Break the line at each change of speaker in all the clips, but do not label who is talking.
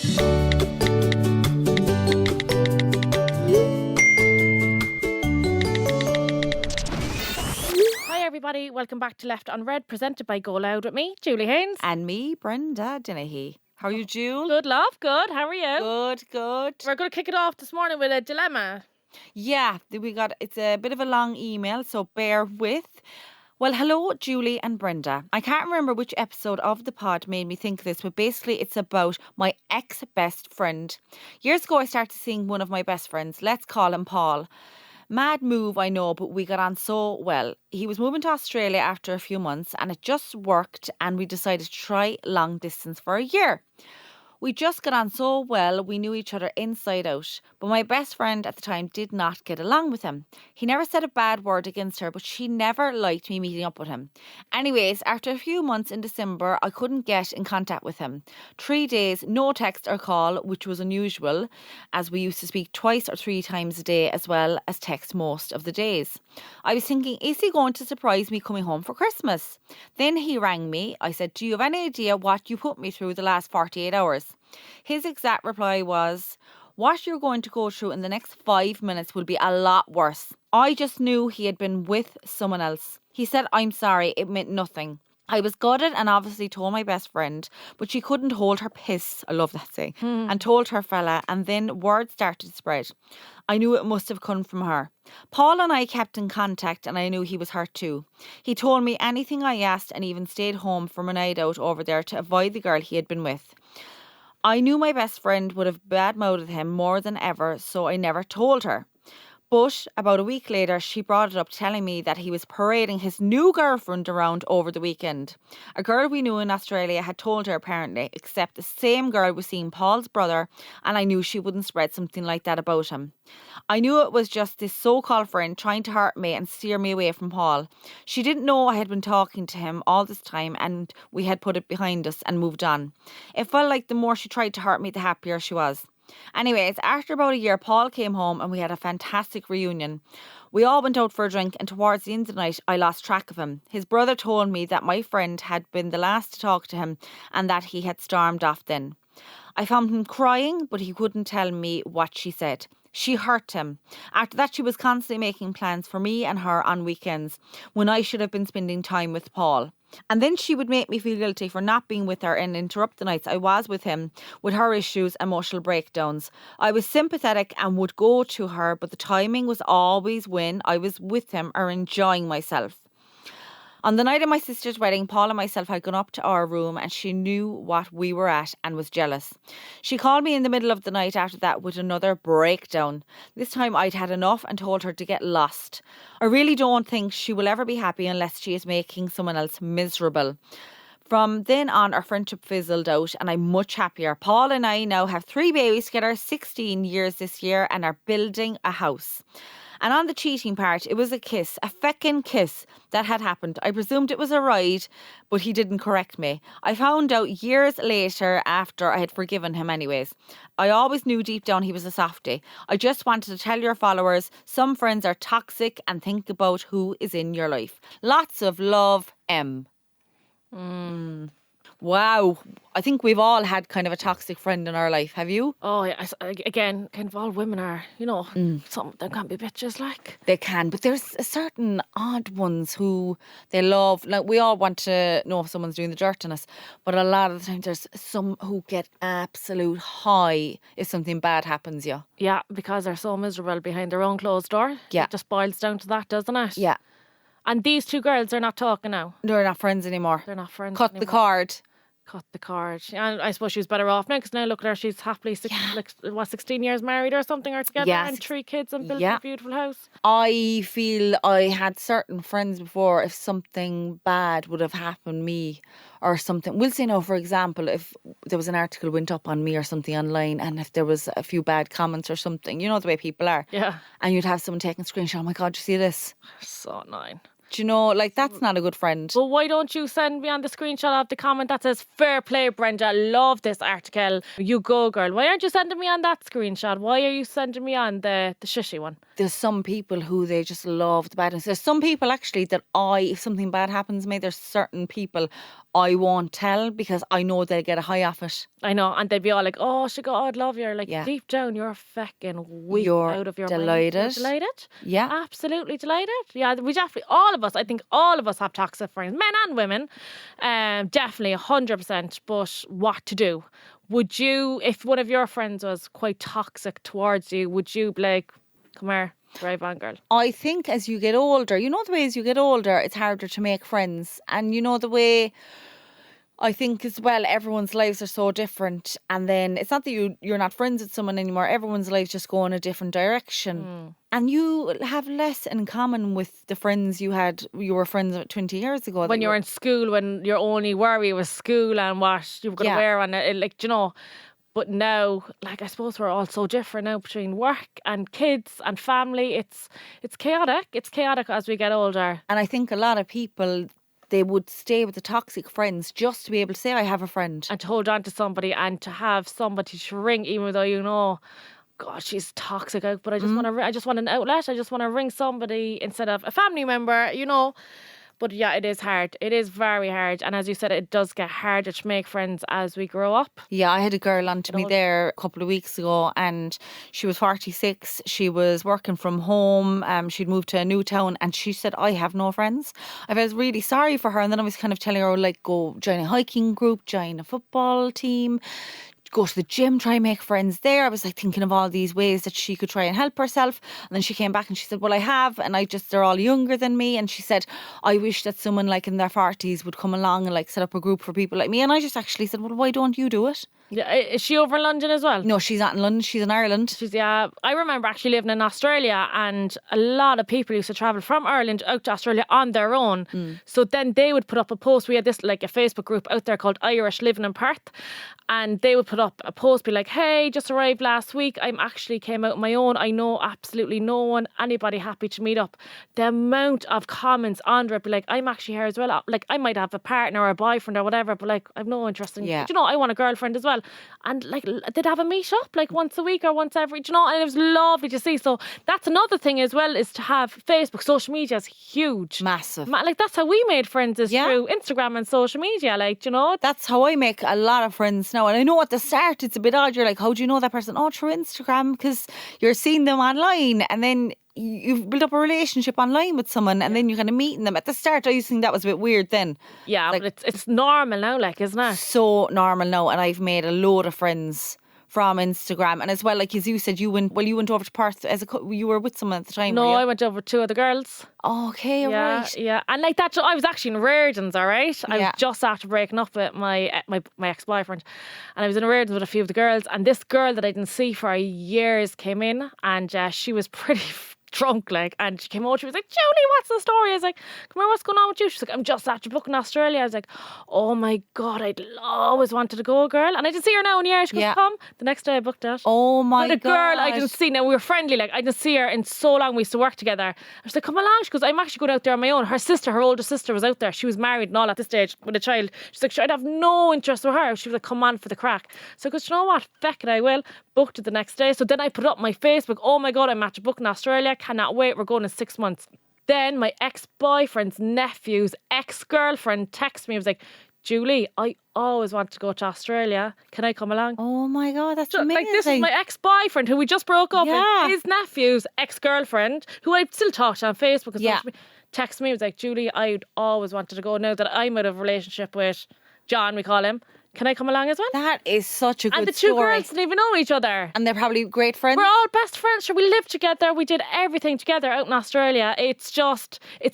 Hi everybody, welcome back to Left Unread, presented by Go Loud with me, Julie Haynes.
And me, Brenda Dennehy. How are you, Jule?
Good love, good. How are you?
Good.
We're going to kick it off this morning with a dilemma.
Yeah, it's a bit of a long email, so bear with. Well, hello, Julie and Brenda. I can't remember which episode of the pod made me think this, but basically it's about my ex-best friend. Years ago, I started seeing one of my best friends. Let's call him Paul. Mad move, I know, but we got on so well. He was moving to Australia after a few months and it just worked, and we decided to try long distance for a year. We just got on so well, we knew each other inside out. But my best friend at the time did not get along with him. He never said a bad word against her, but she never liked me meeting up with him. Anyways, after a few months in December, I couldn't get in contact with him. 3 days, no text or call, which was unusual, as we used to speak twice or 3 times a day as well as text most of the days. I was thinking, is he going to surprise me coming home for Christmas? Then he rang me. I said, do you have any idea what you put me through the last 48 hours? His exact reply was, what you're going to go through in the next 5 minutes will be a lot worse. I just knew he had been with someone else. He said, I'm sorry, it meant nothing. I was gutted and obviously told my best friend, but she couldn't hold her piss, I love that saying, and told her fella, and then word started to spread. I knew it must have come from her. Paul and I kept in contact and I knew he was hurt too. He told me anything I asked and even stayed home from a night out over there to avoid the girl he had been with. I knew my best friend would have badmouthed him more than ever, so I never told her. But about a week later, she brought it up, telling me that he was parading his new girlfriend around over the weekend. A girl we knew in Australia had told her apparently, except the same girl was seeing Paul's brother, and I knew she wouldn't spread something like that about him. I knew it was just this so-called friend trying to hurt me and steer me away from Paul. She didn't know I had been talking to him all this time and we had put it behind us and moved on. It felt like the more she tried to hurt me, the happier she was. Anyways, after about a year, Paul came home and we had a fantastic reunion. We all went out for a drink and towards the end of the night, I lost track of him. His brother told me that my friend had been the last to talk to him and that he had stormed off then. I found him crying, but he couldn't tell me what she said. She hurt him. After that, she was constantly making plans for me and her on weekends when I should have been spending time with Paul. And then she would make me feel guilty for not being with her and interrupt the nights I was with him with her issues, emotional breakdowns. I was sympathetic and would go to her, but the timing was always when I was with him or enjoying myself. On the night of my sister's wedding, Paul and myself had gone up to our room and she knew what we were at and was jealous. She called me in the middle of the night after that with another breakdown. This time I'd had enough and told her to get lost. I really don't think she will ever be happy unless she is making someone else miserable. From then on, our friendship fizzled out and I'm much happier. Paul and I now have 3 babies together, 16 years this year, and are building a house. And on the cheating part, it was a kiss, a feckin' kiss that had happened. I presumed it was a ride, but he didn't correct me. I found out years later after I had forgiven him anyways. I always knew deep down he was a softie. I just wanted to tell your followers, some friends are toxic and think about who is in your life. Lots of love, M. Wow. I think we've all had kind of a toxic friend in our life. Have you?
Oh, yeah, again, kind of all women are, some of them can be bitches like.
They can, but there's a certain odd ones who they love. Like, we all want to know if someone's doing the dirt on us, but a lot of the time there's some who get absolute high if something bad happens, yeah.
Yeah, because they're so miserable behind their own closed door.
Yeah.
It just boils down to that, doesn't it?
Yeah.
And these 2 girls are not talking now.
They're not friends anymore.
They're not friends
Cut
anymore.
the cord.
Cut the cord. And I suppose she was better off now because now look at her, she's happily 16 years married or something, or together,
Yeah,
and 3 kids and building a beautiful house.
I feel I had certain friends before, if something bad would have happened to me or something. We'll say now, for example, if there was an article went up on me or something online and if there was a few bad comments or something, you know the way people are.
Yeah.
And you'd have someone taking a screenshot, oh my God, you see this?
So annoying.
Do you know, like, that's not a good friend.
Well, why don't you send me on the screenshot of the comment that says, fair play, Brenda, love this article. You go, girl. Why aren't you sending me on that screenshot? Why are you sending me on the shishy one?
There's some people who they just love the badness. There's some people actually that if something bad happens to me, there's certain people I won't tell because I know they'll get a high off it.
I know, and they'd be all like, "Oh, she God, love you." Like
Yeah.
deep down, you're fucking weak
You're
out of your mind.
delighted.
You're delighted.
Yeah.
Absolutely delighted. Yeah, we definitely, all of us. I think all of us have toxic friends, men and women. Definitely 100%. But what to do? Would you, if one of your friends was quite toxic towards you, would you be like, "Come here, drive on, girl"?
I think as you get older, you know the way as you get older, it's harder to make friends. And you know the way, I think as well, everyone's lives are so different. And then it's not that you're not friends with someone anymore. Everyone's lives just go in a different direction. And you have less in common with the friends you were friends with 20 years ago.
When you're in school, when your only worry was school and what you were going to wear on it, like, you know. But now, like, I suppose we're all so different now between work and kids and family. It's chaotic. It's chaotic as we get older.
And I think a lot of people, they would stay with the toxic friends just to be able to say, I have a friend.
And to hold on to somebody and to have somebody to ring, even though you know, God, she's toxic out, but I just I just want an outlet. I just want to ring somebody instead of a family member, you know. But yeah, it is hard. It is very hard. And as you said, it does get harder to make friends as we grow up.
Yeah, I had a girl on to me there a couple of weeks ago and she was 46. She was working from home. She'd moved to a new town and she said, I have no friends. I was really sorry for her. And then I was kind of telling her, like, go join a hiking group, join a football team, go to the gym, try and make friends there. I was like thinking of all these ways that she could try and help herself. And then she came back and she said, well, I have. And they're all younger than me. And she said, I wish that someone like in their 40s would come along and like set up a group for people like me. And I just actually said, well, why don't you do it?
Yeah, is she over in London as well?
No, she's not in London. She's in Ireland.
I remember actually living in Australia and a lot of people used to travel from Ireland out to Australia on their own. So then they would put up a post. We had this like a Facebook group out there called Irish Living in Perth. And they would put up a post, be like, hey, just arrived last week. I actually came out on my own. I know absolutely no one, anybody happy to meet up. The amount of comments under it, be like, I'm actually here as well. Like, I might have a partner or a boyfriend or whatever, but like, I've no interest in,
Yeah.
you know, I want a girlfriend as well. And like, they'd have a meet up like once a week or once every, you know, and it was lovely to see. So that's another thing as well, is to have Facebook. Social media is huge.
Massive.
Like, that's how we made friends, is through Instagram and social media, like, you know.
That's how I make a lot of friends now. And I know at the start it's a bit odd. You're like, how do you know that person? Oh, through Instagram, because you're seeing them online. And then you've built up a relationship online with someone and then you're kind of meeting them. At the start, I used to think that was a bit weird then.
Yeah,
like,
but it's normal now, like, isn't it?
So normal now. And I've made a load of friends from Instagram. And as well, like as you said, you went over to Perth you were with someone at the time.
No, I went over with two other girls.
Okay, right.
Yeah, and like that, I was actually in Reardon's, all right? I was just after breaking up with my ex-boyfriend, and I was in Reardon's with a few of the girls, and this girl that I didn't see for years came in, and she was pretty drunk, like, and she came over, she was like, Julie, what's the story? I was like, come here, what's going on with you? She's like, I'm just after booking Australia. I was like, oh my God, I'd always wanted to go, girl. And I didn't see her now in years. She goes, come. The next day I booked it.
Oh my God.
But a girl I didn't see, now we were friendly, like, I didn't see her in so long. We used to work together. I was like, come along. She goes, I'm actually going out there on my own. Her older sister was out there. She was married and all at this stage with a child. She's like, I'd have no interest with her. She was like, come on for the crack. So I goes, you know what? Feck it, I will. Booked it the next day. So then I put up my Facebook, oh my God, I'm after booking Australia. Cannot wait. We're going in 6 months. Then my ex-boyfriend's nephew's ex-girlfriend texted me. I was like, Julie, I always want to go to Australia. Can I come along?
Oh my God, that's amazing.
Like, this is my ex-boyfriend who we just broke up with. His nephew's ex-girlfriend, who I still talk to on Facebook. Text me, was like, Julie, I'd always wanted to go. Now that I'm out of a relationship with John, we call him, can I come along as well?
That is such a good story.
And the two girls didn't even know each other.
And they're probably great friends.
We're all best friends. Sure, we lived together. We did everything together out in Australia. It's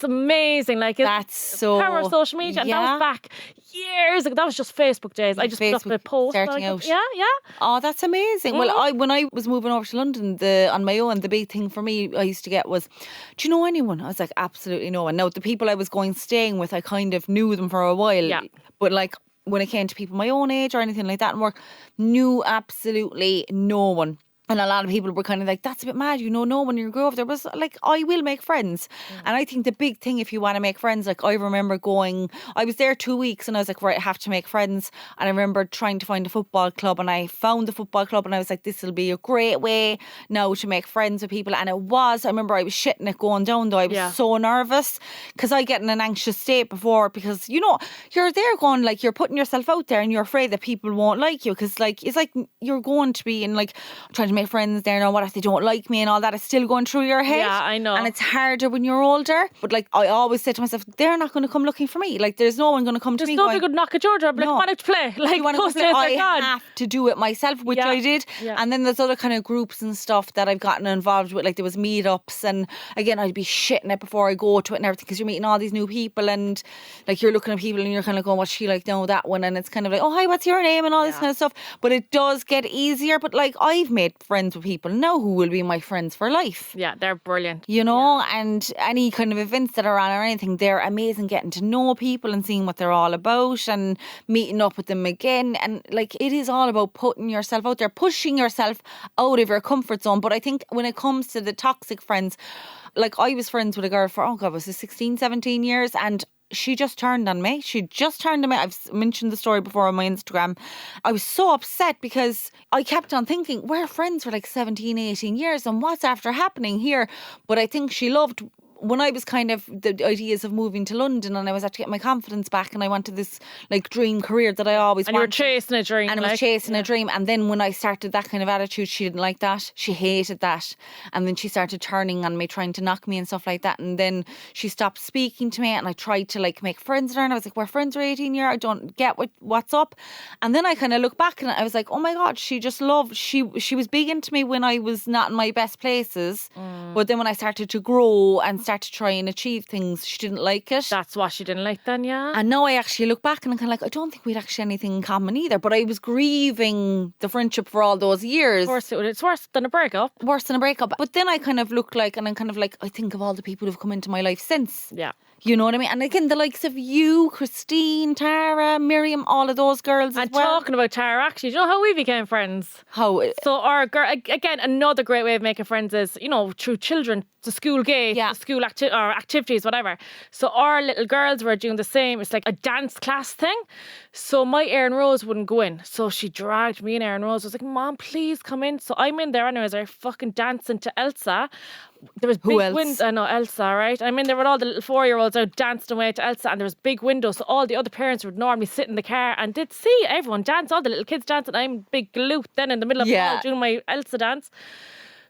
amazing. Like,
that's so
power of social media. And that was back years ago. That was just Facebook days. I just put up a post.
Starting out.
Yeah.
Oh, that's amazing. Well, when I was moving over to London on my own, the big thing for me I used to get was, do you know anyone? I was like, absolutely no one. Now, the people I was staying with, I kind of knew them for a while.
Yeah.
But like, when it came to people my own age or anything like that in work, knew absolutely no one. And a lot of people were kind of like, that's a bit mad, no, when you grow up, there was like, I will make friends. And I think the big thing, if you want to make friends, like I remember I was there 2 weeks and I was like, right, I have to make friends. And I remember trying to find a football club, and I found the football club, and I was like, this will be a great way now to make friends with people. And I remember I was shitting it going down though. I was so nervous because I get in an anxious state before, because, you're there going like, you're putting yourself out there and you're afraid that people won't like you, because like, it's like you're going to be in like trying to make friends there now. What if they don't like me and all that is still going through your head?
Yeah, I know.
And it's harder when you're older. But like, I always say to myself, they're not going to come looking for me. Like, there's no one going to come to me.
There's nobody going to knock at your door, but like, want to play. Like,
you want to play? I have to do it myself, which I did.
Yeah.
And then there's other kind of groups and stuff that I've gotten involved with. Like, there was meetups, and again, I'd be shitting it before I go to it and everything, because you're meeting all these new people, and like, you're looking at people and you're kind of going, what's she like? No, that one. And it's kind of like, oh, hi, what's your name? And all this kind of stuff. But it does get easier. But like, I've made friends with people now who will be my friends for life.
Yeah, they're brilliant.
And any kind of events that are on or anything, they're amazing, getting to know people and seeing what they're all about and meeting up with them again. And like, it is all about putting yourself out there, pushing yourself out of your comfort zone. But I think when it comes to the toxic friends, like, I was friends with a girl for, was it 16, 17 years, and she just turned on me. I've mentioned the story before on my Instagram. I was so upset because I kept on thinking, we're friends for like 17, 18 years, and what's after happening here? But I think she loved, when I was kind of the ideas of moving to London, and I was actually getting my confidence back, and I wanted this like dream career that I always wanted.
And you were chasing a dream.
And I was chasing a dream. And then when I started that kind of attitude, she didn't like that. She hated that. And then she started turning on me, trying to knock me and stuff like that. And then she stopped speaking to me, and I tried to like make friends with her, and I was like, we're friends for 18 years. I don't get what's up. And then I kind of look back and I was like, oh my God, she just loved, she was big into me when I was not in my best places. But then when I started to grow and start to try and achieve things, she didn't like it.
That's what she didn't like then, yeah.
And now I actually look back and I'm kind of like, I don't think we'd actually anything in common either. But I was grieving the friendship for all those years.
Of course, it's worse than a breakup.
Worse than a breakup. But then I kind of look like, and I'm kind of like, I think of all the people who've come into my life since.
Yeah.
You know what I mean? And again, the likes of you, Christine, Tara, Miriam, all of those girls as well.
And talking about Tara, actually, do you know how we became friends?
How?
So our girl, again, another great way of making friends is, through children, the school gate, the school or activities, whatever. So our little girls were doing the same. It's like a dance class thing. So my Erin Rose wouldn't go in. So she dragged me and Erin Rose. I was like, Mom, please come in. So I'm in there anyways. I fucking dancing to Elsa. There was big windows. I know, Elsa, right? I'm in there with all the little 4-year-olds out dancing away to Elsa, and there was big windows, so all the other parents would normally sit in the car and did see everyone dance, all the little kids dancing. I'm big galoot then in the middle of it all doing my Elsa dance.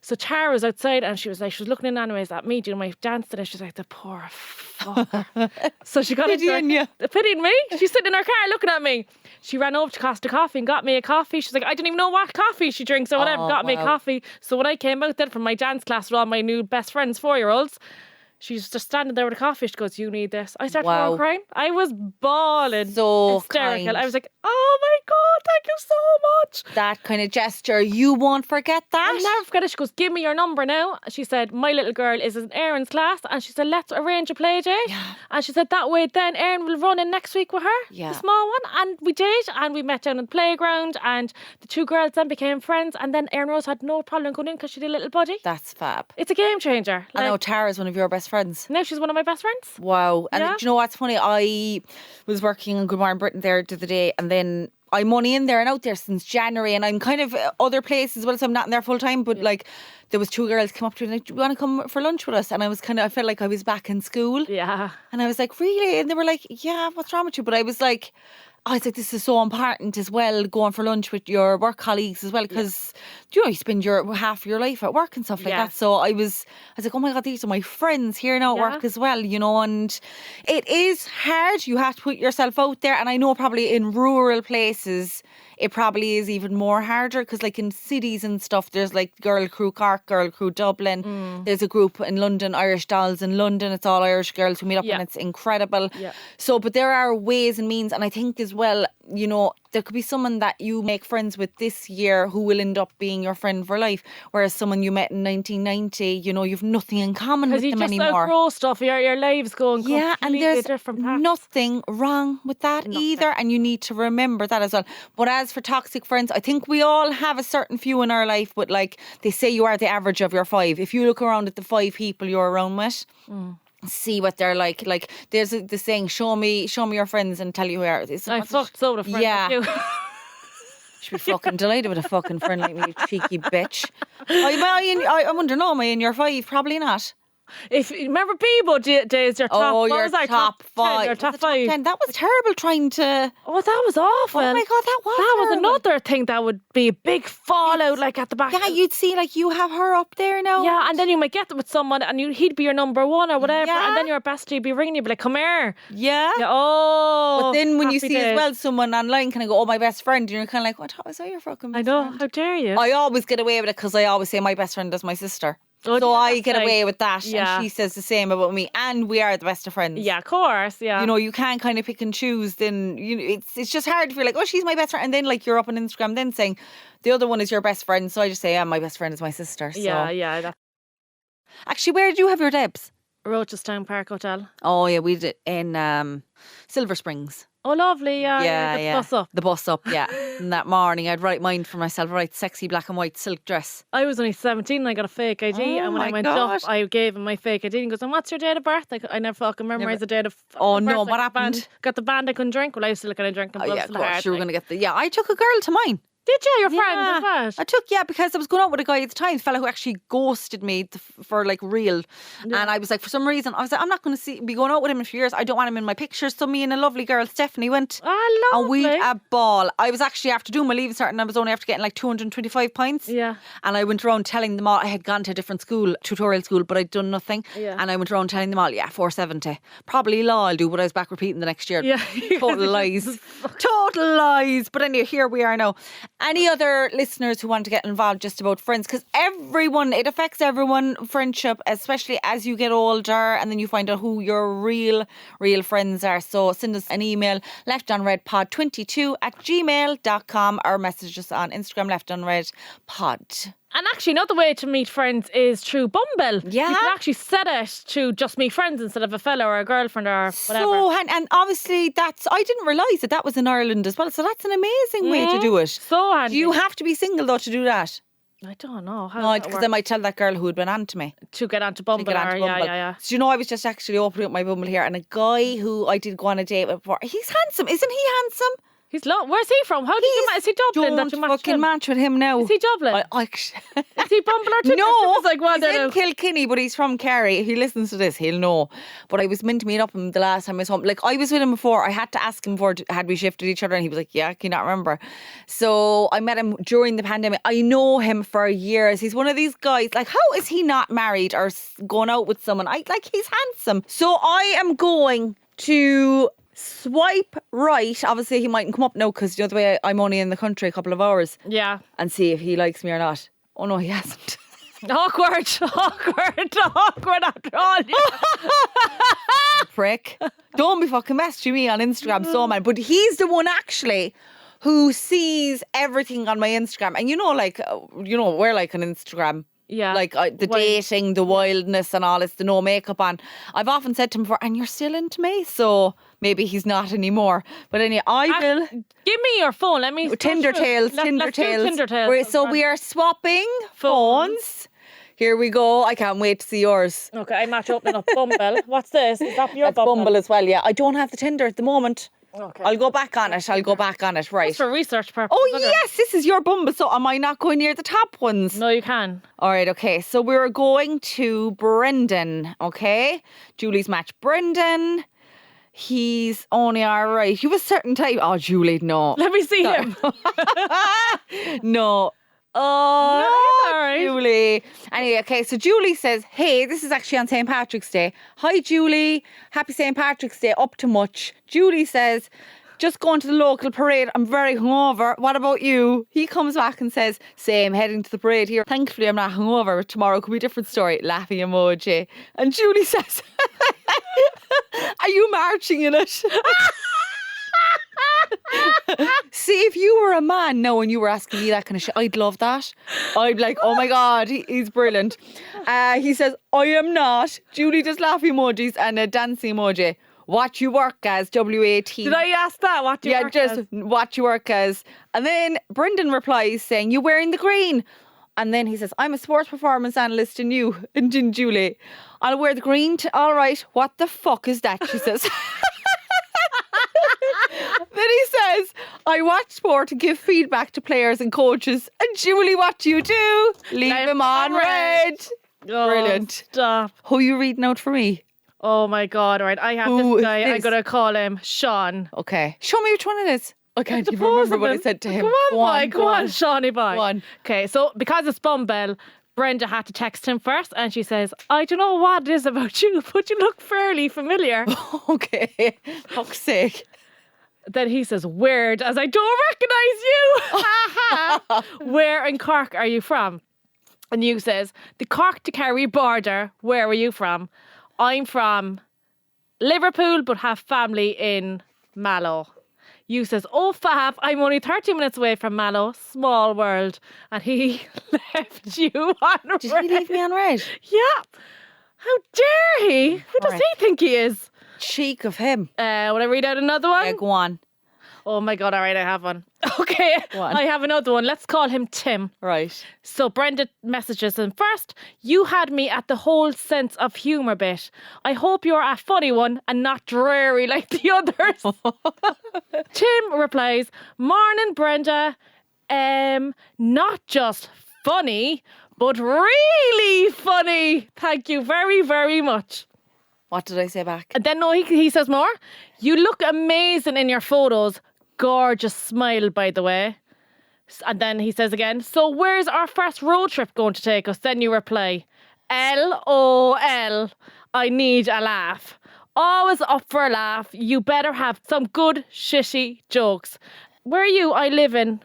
So Tara was outside, and she was looking in anyways at me doing my dance, and she's like, the poor fucker. So she got pitying me. She's sitting in her car looking at me. She ran over to Costa Coffee and got me a coffee. She's like, I didn't even know what coffee she drinks or whatever. Got me a coffee. So when I came out then from my dance class with all my new best friends, 4-year-olds, she's just standing there with a coffee. She goes, you need this. I started crying. I was bawling.
So
hysterical.
kind.
I was like, oh my God, thank you so much.
That kind of gesture, you won't forget that.
I'll never forget it. She goes, give me your number now. She said, my little girl is in Erin's class, and she said, let's arrange a play date.
Yeah.
And she said, that way then Erin will run in next week with her, the small one. And we did, and we met down on the playground, and the two girls then became friends, and then Erin Rose had no problem going in because she did a little buddy.
That's fab.
It's a game changer.
I know Tara's one of your best friends.
Now she's one of my best friends.
Wow. And do you know what's funny? I was working in Good Morning Britain there the other day, and then I'm only in there and out there since January, and I'm kind of other places as well, so I'm not in there full time, but like there was 2 girls come up to me like, do you want to come for lunch with us? And I was I felt like I was back in school.
Yeah.
And I was like, really? And they were like, yeah, what's wrong with you? But I was like, this is so important as well, going for lunch with your work colleagues as well, because you spend your half your life at work and stuff like that. So I was like, oh my God, these are my friends here now at work as well, and it is hard. You have to put yourself out there, and I know probably in rural places it probably is even more harder, because like in cities and stuff, there's like Girl Crew Cork, Girl Crew Dublin. There's a group in London, Irish Dolls in London. It's all Irish girls who meet up, and it's incredible. So, but there are ways and means, and I think as well, there could be someone that you make friends with this year who will end up being your friend for life, whereas someone you met in 1990, you know, you've nothing in common with
Because you
them
just
anymore.
outgrow stuff. Your lives going
Yeah, and
completely
there's
different paths.
nothing wrong with that either, and you need to remember that as well. But as for toxic friends, I think we all have a certain few in our life, but like they say you are the average of your 5. If you look around at the 5 people you're around with, see what they're like. Like there's the saying, show me your friends and tell you who they are.
I fucked so the friend
Yeah.
with you.
Should be fucking delighted with a fucking friend like me, you cheeky bitch. I wonder, no, am I in your 5? Probably not.
If remember Bebo days, your top, what
your
was I,
top 5.
10, your
Was
top
it
5.
10? That was terrible trying to...
Oh, that was awful.
Oh my God, that was terrible.
another thing that would be a big fallout, like at the back.
Yeah, you'd see like you have her up there now.
Yeah, and then you might get with someone, and he'd be your number 1 or whatever,
Yeah.
and then your bestie be ringing you, be like, "Come here."
Yeah.
Yeah, oh.
But then when you
happy
see
days.
as well someone online kind of go, oh, my best friend, and you're kind of like, what was that your fucking
I
best
know.
friend?
How dare you?
I always get away with it because I always say my best friend is my sister.
Oh,
so
yeah,
I
that's
get
nice.
away with that.
Yeah.
And she says the same about me. And we are the best of friends.
Yeah, of course. Yeah.
You know, you can't kind of pick and choose. Then it's just hard if you're like, oh, she's my best friend. And then like you're up on Instagram then saying the other one is your best friend. So I just say, yeah, my best friend is my sister. So.
Yeah. That
Actually, where did you have your Debs?
Rochestown Park Hotel.
Oh, yeah, we did it in Silver Springs.
Oh, lovely. Yeah. Get the bus up.
The bus up, yeah. And that morning, I'd write mine for myself, right? Sexy black and white silk dress.
I was only 17 and I got a fake ID.
Oh
and when I
my
went
God.
up, I gave him my fake ID. And he goes, "And what's your date of birth?" I never fucking memorised the date of
Oh,
birth.
no,
Like,
what
the
happened?
got the band I couldn't drink. Well, I was still kind of drinking.
Oh,
blood
yeah, of
to the heart,
course, you were
like.
going to get the... Yeah, I took a girl to mine.
Did you? Your
Yeah.
friend? Is
I
that?
took, because I was going out with a guy at the time, the fella who actually ghosted me for like real.
Yeah.
And I was like, for some reason, I was like, I'm not going to be going out with him in a few years. I don't want him in my pictures. So me and a lovely girl, Stephanie, went.
I love
And we had a ball. I was actually after doing my leaving cert and I was only after getting like 225 points.
Yeah.
And I went around telling them all, I had gone to a different school, tutorial school, but I'd done nothing.
Yeah.
And I went around telling them all, 470. Probably law I'll do, but I was back repeating the next year.
Yeah.
Total lies. Total lies. But anyway, here we are now. Any other listeners who want to get involved just about friends? Because it affects everyone, friendship, especially as you get older and then you find out who your real friends are. So send us an email, leftunredpod22@gmail.com, or message us on Instagram, leftunredpod.
And actually, another way to meet friends is through Bumble.
Yeah.
You can actually set it to just meet friends instead of a fella or a girlfriend or whatever.
So, and obviously I didn't realise that was in Ireland as well. So that's an amazing way to do it.
So handy.
Do you have to be single though to do that?
I don't know how
No,
that
because I might tell that girl who had been on to me.
to get onto Bumble.
Get onto
or,
Bumble.
Yeah.
So you know, I was just actually opening up my Bumble here, and a guy who I did go on a date with before, he's handsome, isn't he handsome?
Where's he from? How did you match? Is he Dublin?
Don't
that you matched
fucking
him?
match with him now.
Is he Dublin?
Is
Is he Bumble or Tinder?
No,
It was like, well,
he's
they're
in
the-
Kilkenny, but he's from Kerry. If he listens to this, he'll know. But I was meant to meet up with him the last time I saw him. Like, I was with him before. I had to ask him had we shifted each other, and he was like, yeah, can you not remember? So I met him during the pandemic. I know him for years. He's one of these guys, like, how is he not married or going out with someone? He's handsome. So I am going to swipe right. Obviously, he mightn't come up now because, you know, the way I'm only in the country a couple of hours,
Yeah.
and see if he likes me or not. Oh, no, he hasn't.
Awkward after all.
Prick. Don't be fucking messaging me on Instagram so man. But he's the one actually who sees everything on my Instagram. And you know, like, we're like on Instagram.
Yeah.
Like the dating, the wildness and all this, the no makeup on. I've often said to him before, and you're still into me? So maybe he's not anymore. But anyway, I will.
Give me your phone. Let me.
Tinder Tales.
Let's do Tinder Tales.
So we are swapping phones. Here we go. I can't wait to see yours.
Okay, I'm not opening up Bumble. What's this? Is that your
That's Bumble as well, yeah. I don't have the Tinder at the moment.
Okay.
I'll go back on it. Right.
Just for research purposes.
Oh, yes, this is your Bumble. So am I not going near the top ones?
No, you can.
All right, okay. So we're going to Brendan, okay? Julie's match Brendan. He's only all right. You have a certain type. Oh, Julie, no.
Let me see him.
No. Oh,
No, all right.
Julie. Anyway, okay, so Julie says, hey, this is actually on St. Patrick's Day. Hi, Julie. Happy St. Patrick's Day. Up to much. Julie says, just going to the local parade. I'm very hungover. What about you? He comes back and says, same, heading to the parade here. Thankfully, I'm not hungover. Tomorrow could be a different story. Laughing emoji. And Julie says, are you marching in it? See, if you were a man now and you were asking me that kind of shit, I'd love that. I'd be like, oh my God, he's brilliant. He says, I am not. Julie does laughing emojis and a dancing emoji. What you work as, W-A-T.
Did I ask that? What do you work
just
as?
what you work as. And then Brendan replies saying, you wearing the green. And then he says, I'm a sports performance analyst in you, and in Julie. I'll wear the green. All right, what the fuck is that? She says. Then he says, I watch sport to give feedback to players and coaches. And Julie, what do? Leave him on red.
Oh,
Brilliant.
Stop.
Who are you reading out for me?
Oh my God. All right. I have
Who
this
is
guy. I'm
this?
going to call him Sean.
Okay. Show me which one it is. I can't even
Both
remember
of
what I
them.
said to him.
Go on, boy. Go on, Shawnee boy.
Go on.
Okay. So because it's Bumble, Brenda had to text him first and she says, I don't know what it is about you, but you look fairly familiar.
Okay. Fuck's sake.
Then he says, weird, as I don't recognise you. Where in Cork are you from? And you says, the Cork to Kerry border. Where are you from? I'm from Liverpool, but have family in Mallow. You says, oh fab, I'm only 30 minutes away from Mallow. Small world. And he left you on red.
Did he leave me on red?
Yeah. How dare he? Who does
Right.
he think he is?
Cheek of him.
Will I read out another one?
Yeah, go on.
Oh my God, all right, I have one. Okay,
on.
I have another one. Let's call him Tim.
Right.
So Brenda messages him first. You had me at the whole sense of humour bit. I hope you're a funny one and not dreary like the others. Tim replies, morning Brenda. Not just funny, but really funny. Thank you very, very much.
What did I say back?
And then no, he says more. You look amazing in your photos. Gorgeous smile, by the way. And then he says again, so where's our first road trip going to take us? Then you reply, LOL, I need a laugh. Always up for a laugh. You better have some good shitty jokes. Where are you living,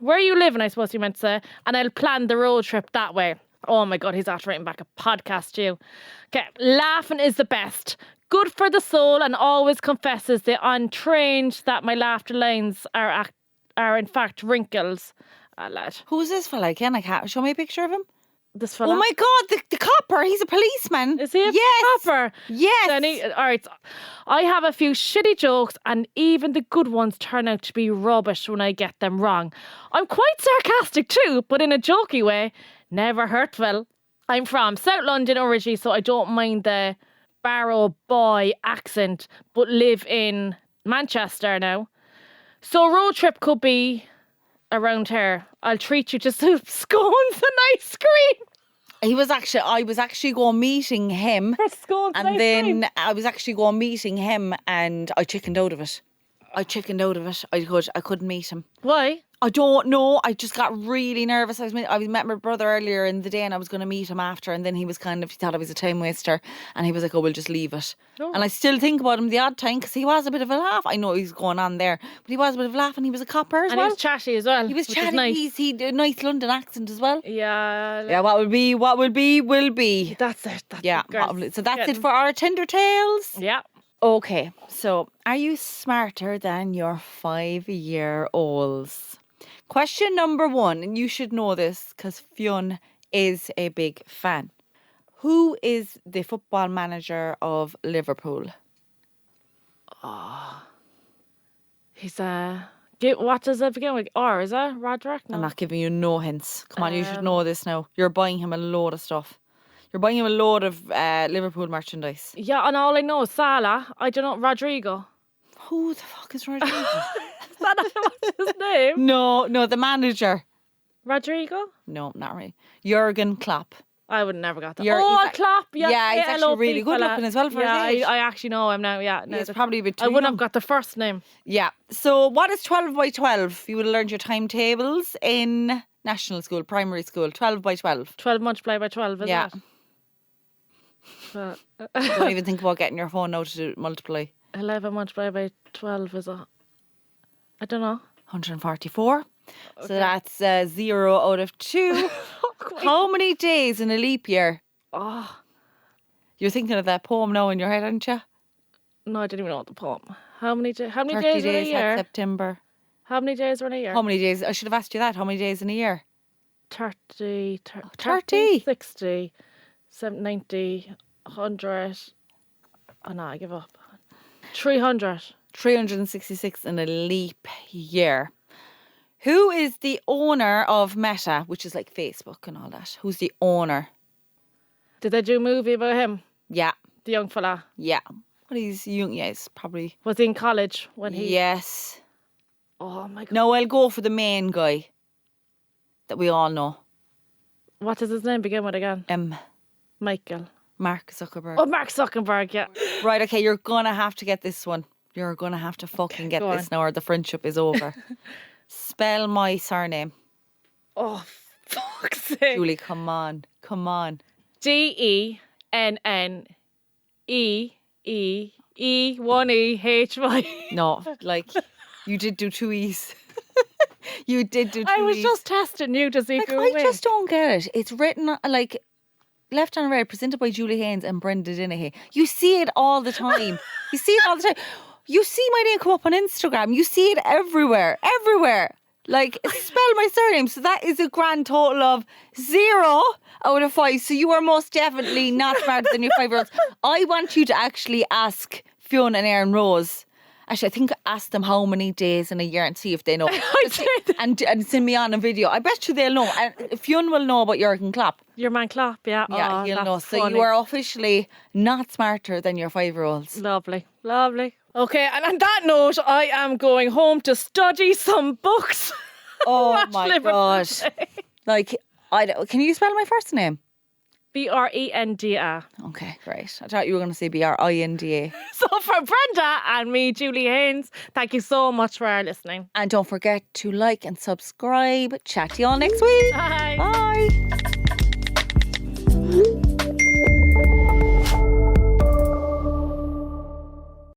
I suppose you meant to say. And I'll plan the road trip that way. Oh my God, he's after writing back a podcast to you. Okay, laughing is the best. Good for the soul and always confesses the untrained that my laughter lines are in fact wrinkles. Lad.
Who's this fella again? I can't. Show me a picture of him.
This fella.
Oh my God, the copper. He's a policeman.
Is he a
yes.
copper?
Yes.
Denny, all right. I have a few shitty jokes and even the good ones turn out to be rubbish when I get them wrong. I'm quite sarcastic too, but in a jokey way. Never hurtful. I'm from South London originally, so I don't mind the Barrow boy accent, but live in Manchester now. So road trip could be around here. I'll treat you to some scones and ice cream.
I was actually going meeting him.
For scones and
And
ice
then
cream.
I was actually going meeting him and I chickened out of it. I couldn't meet him.
Why?
I don't know. I just got really nervous. I met my brother earlier in the day and I was going to meet him after, and then he thought I was a time waster and he was like, oh, we'll just leave it.
Oh.
And I still think about him the odd time because he was a bit of a laugh. I know he's going on there, but he was a bit of a laugh and he was a copper as
And
well.
he was chatty as well.
He was
which is
chatty.
Nice.
He did a nice London accent as well.
Yeah.
Yeah, what will be, will be.
That's it. That's
Yeah,
it, girls.
probably. So that's
Getting-
it for our Tinder tales.
Yeah.
Okay, so are you smarter than your 5-year-olds? Question number 1, and you should know this because Fionn is a big fan. Who is the football manager of Liverpool?
He's what does it begin with? R, is it? Roderick? No.
I'm not giving you no hints. Come on, you should know this now. You're buying him a load of stuff. You're buying him a load of Liverpool merchandise.
Yeah, and all I know is Salah. I don't know, Rodrigo.
Who the fuck is Rodrigo?
Is that not what's his name?
No, the manager.
Rodrigo?
No, not really. Jurgen Klopp.
I would never got that.
You're-
Oh,
he's a-
Klopp. Yeah,
yeah, he's actually
LOP
really good
fella.
looking as well for his
yeah,
age.
I actually know him now. Yeah, no,
He's probably a bit too
I wouldn't
young.
have got the first name.
Yeah. So what is 12 by 12? You would have learned your timetables in national school, primary school. 12 by 12.
12 multiplied by 12, isn't
Yeah.
it? But,
Don't even think about getting your phone out to do multiply.
11 multiplied by 12 is I don't know.
144. So that's 0 out of 2. How many days in a leap year?
Oh,
You're thinking of that poem now in your head, aren't you?
no, I didn't even know the poem. How many
30
days in a
days,
year?
that's September.
How many days are in a year?
How many days? I should have asked you that. How many days in a year?
30,
30.
60, 70, 90, 100. Oh no, I give up. 300.
366 in a leap year. Who is the owner of Meta, which is like Facebook and all that? Who's the owner?
Did they do a movie about him?
Yeah,
The young fella.
yeah. Well, he's young. Yeah, he's probably.
Was he in college when he...
Yes.
Oh my God.
No, I'll go for the main guy that we all know.
What does his name begin with again? Michael.
Mark Zuckerberg.
Oh, Mark Zuckerberg, yeah.
Right, okay, you're going to have to get this one. You're going to have to fucking get
go
this
on.
now or the friendship is over. Spell my surname.
Oh, fuck's sake.
Julie, come on. Come on.
DENNEEE1EHY.
No, like, you did do two E's. You did do two
I was
E's.
just testing you to see if
Like,
you were
I
awake.
just don't get it. It's written, like, Left on Red, presented by Julie Haynes and Brenda Dinnehy. You see it all the time. You see it all the time. You see my name come up on Instagram. You see it everywhere. Everywhere. Like, spell my surname. So that is a grand total of 0 out of 5. So you are most definitely not smarter than your 5-year-olds. I want you to actually ask Fiona and Erin Rose. Actually, I think ask them how many days in a year and see if they know.
I did.
And send me on a video. I bet you they'll know. And Fiona will know about Jurgen Klopp.
Your man Clap, yeah.
Yeah,
Oh,
he'll
that's
know. So
funny.
you are officially not smarter than your 5-year-olds.
Lovely, lovely. Okay, and on that note, I am going home to study some books.
Oh
Watch
my
Liverpool
God.
play.
Like, can you spell my first name?
BRENDA.
Okay, great. I thought you were going to say BRINDA.
So for Brenda and me, Julie Haynes, thank you so much for listening.
And don't forget to like and subscribe. Chat to you all next week.
Bye.
Bye.